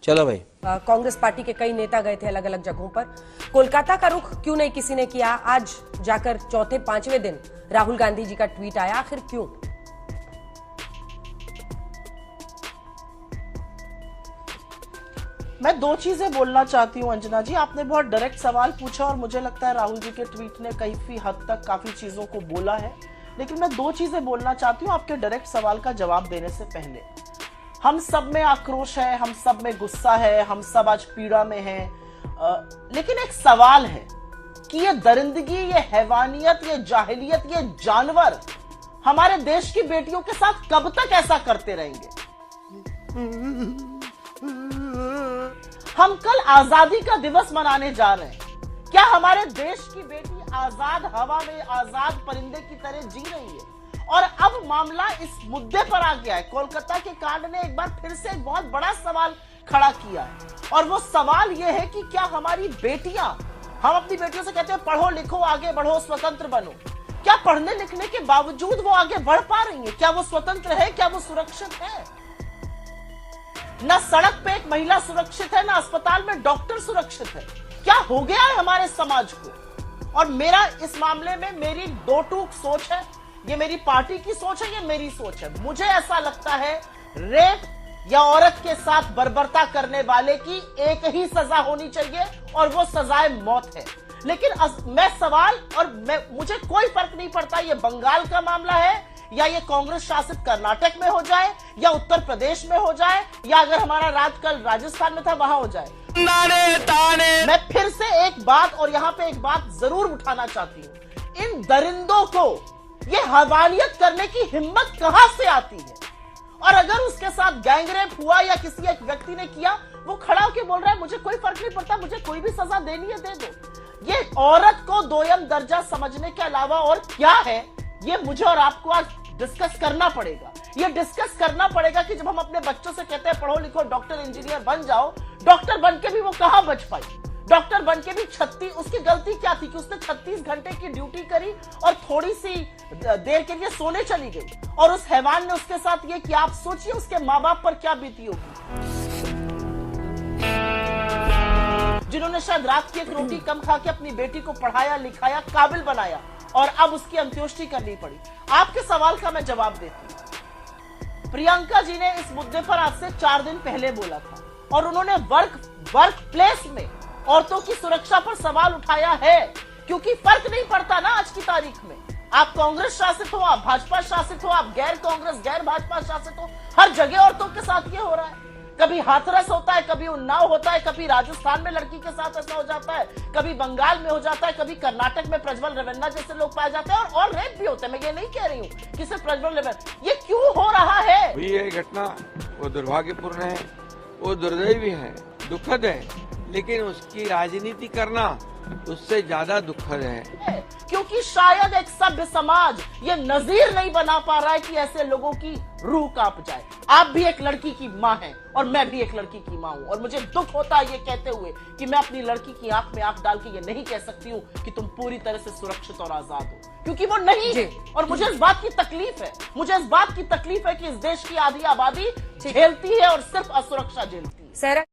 चलो भाई। कांग्रेस पार्टी के कई नेता गए थे अलग अलग जगहों पर। कोलकाता का रुख क्यों नहीं किसी ने किया? आज जाकर चौथे पांचवें दिन राहुल गांधी जी का ट्वीट आया, आखिर क्यों? मैं दो चीजें बोलना चाहती हूं अंजना जी। आपने बहुत डायरेक्ट सवाल पूछा और मुझे लगता है राहुल जी के ट्वीट ने काफी हद तक काफी चीजों को बोला है, लेकिन मैं दो चीजें बोलना चाहती हूं आपके डायरेक्ट सवाल का जवाब देने से पहले। हम सब में आक्रोश है, हम सब में गुस्सा है, हम सब आज पीड़ा में हैं, लेकिन एक सवाल है कि ये दरिंदगी, ये हैवानियत, ये जाहिलियत, ये जानवर हमारे देश की बेटियों के साथ कब तक ऐसा करते रहेंगे? हम कल आजादी का दिवस मनाने जा रहे हैं। क्या हमारे देश की बेटी आजाद हवा में आजाद परिंदे की तरह जी रही है? और अब मामला इस मुद्दे पर आ गया है। कोलकाता के कांड ने एक बार फिर से एक बहुत बड़ा सवाल खड़ा किया है, और वो सवाल ये है कि क्या हमारी बेटियां, हम अपनी बेटियों से कहते हैं पढ़ो लिखो आगे बढ़ो स्वतंत्र बनो, क्या पढ़ने लिखने के बावजूद वो आगे बढ़ पा रही है? क्या वो स्वतंत्र है? क्या वो सुरक्षित है? ना सड़क पे एक महिला सुरक्षित है, ना अस्पताल में डॉक्टर सुरक्षित है। क्या हो गया है हमारे समाज को? और मेरा इस मामले में मेरी दो टूक सोच है। ये मेरी पार्टी की सोच है, ये मेरी सोच है। मुझे ऐसा लगता है रेप या औरत के साथ बर्बरता करने वाले की एक ही सजा होनी चाहिए, और वो सजाए मौत है। लेकिन मैं सवाल, और मुझे कोई फर्क नहीं पड़ता ये बंगाल का मामला है या ये कांग्रेस शासित कर्नाटक में हो जाए या उत्तर प्रदेश में हो जाए या अगर हमारा राज कल राजस्थान में था वहां हो जाए। मैं फिर से एक बात, और यहां पे एक बात जरूर उठाना चाहती हूं, इन दरिंदों को ये हवानियत करने की हिम्मत कहां से आती है? और अगर उसके साथ गैंगरेप हुआ या किसी एक व्यक्ति ने किया, वो खड़ा होकर बोल रहा है मुझे कोई फर्क नहीं पड़ता, मुझे कोई भी सजा देनी है दे दो। ये औरत को दोयम दर्जा समझने के अलावा और क्या है, ये मुझे और आपको आज डिस्कस करना पड़ेगा। ये डिस्कस करना पड़ेगा कि जब हम अपने बच्चों से कहते हैं पढ़ो लिखो डॉक्टर इंजीनियर बन जाओ, डॉक्टर बन के भी वो कहां बच पाई? डॉक्टर बन के भी 36, उसकी गलती क्या थी कि उसने 36 घंटे की ड्यूटी करी और थोड़ी सी देर के लिए सोने चली गई, और उस हैवान ने उसके साथ ये किया। आप सोचिए उसके माँ बाप पर क्या बीती होगी, जिन्होंने शायद रात की एक रोटी कम खा के अपनी बेटी को पढ़ाया लिखाया, काबिल बनाया, और अब उसकी अंत्योष्टि करनी पड़ी। आपके सवाल का मैं जवाब देती हूं। प्रियंका जी ने इस मुद्दे पर आज से 4 दिन पहले बोला था, और उन्होंने वर्क प्लेस में औरतों की सुरक्षा पर सवाल उठाया है, क्योंकि फर्क नहीं पड़ता ना आज की तारीख में। आप कांग्रेस शासित हो, आप भाजपा शासित हो, आप गैर कांग्रेस गैर भाजपा शासित हो, हर जगह औरतों के साथ ये हो रहा है। कभी हाथरस होता है, कभी उन्नाव होता है, कभी राजस्थान में लड़की के साथ ऐसा हो जाता है, कभी बंगाल में हो जाता है, कभी कर्नाटक में प्रज्वल रेवन्ना जैसे लोग पाए जाते हैं, और रेप भी होते हैं। मैं ये नहीं कह रही हूँ कि सिर्फ प्रज्वल रेवन्ना। ये क्यों हो रहा है? ये घटना वो दुर्भाग्यपूर्ण है, वो दुर्दैवी है, दुखद है, लेकिन उसकी राजनीति करना उससे ज्यादा दुखद है, क्योंकि शायद एक सभ्य समाज ये नजीर नहीं बना पा रहा है कि ऐसे लोगों की रूह कांप जाए। आप भी एक लड़की की माँ हैं और मैं भी एक लड़की की माँ हूं, और मुझे दुख होता है ये कहते हुए कि मैं अपनी लड़की की आंख में आंख डाल के ये नहीं कह सकती हूँ कि तुम पूरी तरह से सुरक्षित और आजाद हो, क्योंकि वो नहीं है। और मुझे इस बात की तकलीफ है, मुझे इस बात की तकलीफ है कि इस देश की आधी आबादी झेलती है और सिर्फ असुरक्षा झेलती है।